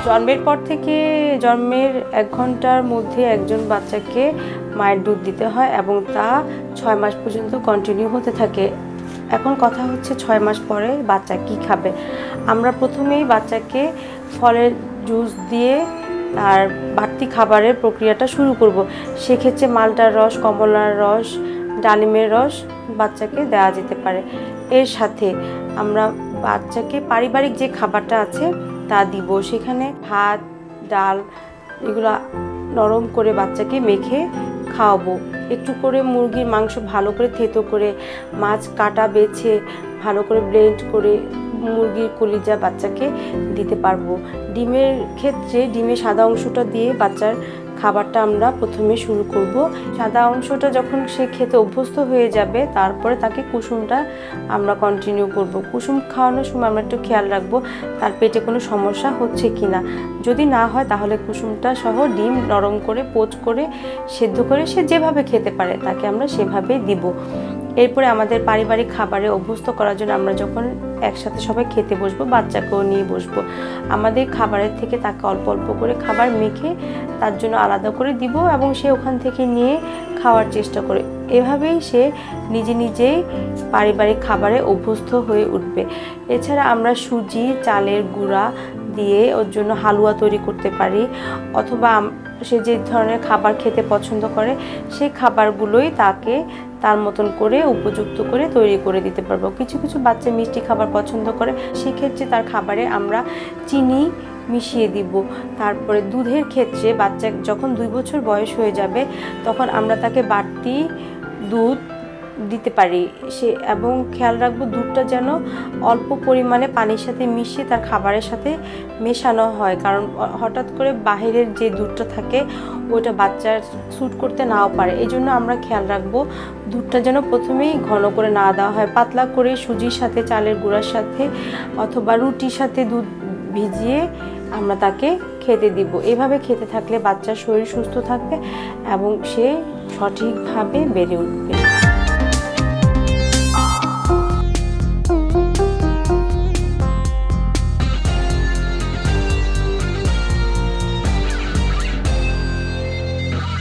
জন্মের পর থেকে জন্মের 1 ঘন্টার মধ্যে একজন বাচ্চাকে মায়ের দুধ দিতে হয় এবং তা 6 মাস পর্যন্ত কন্টিনিউ হতে থাকে। এখন কথা হচ্ছে 6 মাস পরে বাচ্চা কি খাবে। আমরা প্রথমেই বাচ্চাকে ফলের জুস দিয়ে তার বাড়তি খাবারের প্রক্রিয়াটা শুরু করব। সেক্ষেত্রে মালটার রস, কমলার রস, ডালিমের রস বাচ্চাকে দেওয়া যেতে পারে। এর সাথে আমরা বাচ্চাকে পারিবারিক যে খাবারটা আছে তা দিব। সেখানে ভাত, ডাল এগুলো নরম করে বাচ্চাকে মেখে খাওয়াবো। একটু করে মুরগির মাংস ভালো করে থেতো করে, মাছ কাটা বেছে ভালো করে ব্লেন্ড করে মুরগির কলিজা বাচ্চাকে দিতে পারবো। ডিমের ক্ষেত্রে ডিমের সাদা অংশটা দিয়ে বাচ্চার খাবারটা আমরা প্রথমে শুরু করব। সাদা অংশটা যখন সে খেতে অভ্যস্ত হয়ে যাবে তারপরে তাকে কুসুমটা আমরা কন্টিনিউ করব। কুসুম খাওয়ানোর সময় আমরা একটু খেয়াল রাখবো তার পেটে কোনো সমস্যা হচ্ছে কি না। যদি না হয় তাহলে কুসুমটা সহ ডিম নরম করে পোচ করে সেদ্ধ করে সে যেভাবে খেতে পারে তাকে আমরা সেভাবেই দিব। এরপরে আমাদের পারিবারিক খাবারে অভ্যস্ত করার জন্য আমরা যখন একসাথে সবাই খেতে বসবো, বাচ্চাকেও নিয়ে বসবো, আমাদের খাবারের থেকে তাকে অল্প অল্প করে খাবার মেখে তার জন্য আলাদা করে দিব এবং সে ওখান থেকে নিয়ে খাওয়ার চেষ্টা করে। এভাবেই সে নিজে নিজেই পারিবারিক খাবারে অভ্যস্ত হয়ে উঠবে। এছাড়া আমরা সুজি, চালের গুঁড়া দিয়ে ওর জন্য হালুয়া তৈরি করতে পারি, অথবা সে যে ধরনের খাবার খেতে পছন্দ করে সেই খাবারগুলোই তাকে তার মতন করে উপযুক্ত করে তৈরি করে দিতে পারবো। কিছু কিছু বাচ্চা মিষ্টি খাবার পছন্দ করে, সেক্ষেত্রে তার খাবারে আমরা চিনি মিশিয়ে দিব। তারপরে দুধের ক্ষেত্রে বাচ্চা যখন 2 বছর বয়স হয়ে যাবে তখন আমরা তাকে বাড়তি দুধ দিতে পারি এবং খেয়াল রাখবো দুধটা যেন অল্প পরিমাণে পানির সাথে মিশিয়ে তার খাবারের সাথে মেশানো হয়, কারণ হঠাৎ করে বাহিরের যে দুধটা থাকে ওটা বাচ্চার স্যুট করতে নাও পারে। এই জন্য আমরা খেয়াল রাখবো দুধটা যেন প্রথমেই ঘন করে না দেওয়া হয়, পাতলা করে সুজির সাথে, চালের গুঁড়ার সাথে অথবা রুটির সাথে দুধ ভিজিয়ে আমরা তাকে খেতে দিব। এভাবে খেতে থাকলে বাচ্চার শরীর সুস্থ থাকবে এবং সে সঠিকভাবে বেড়ে উঠবে।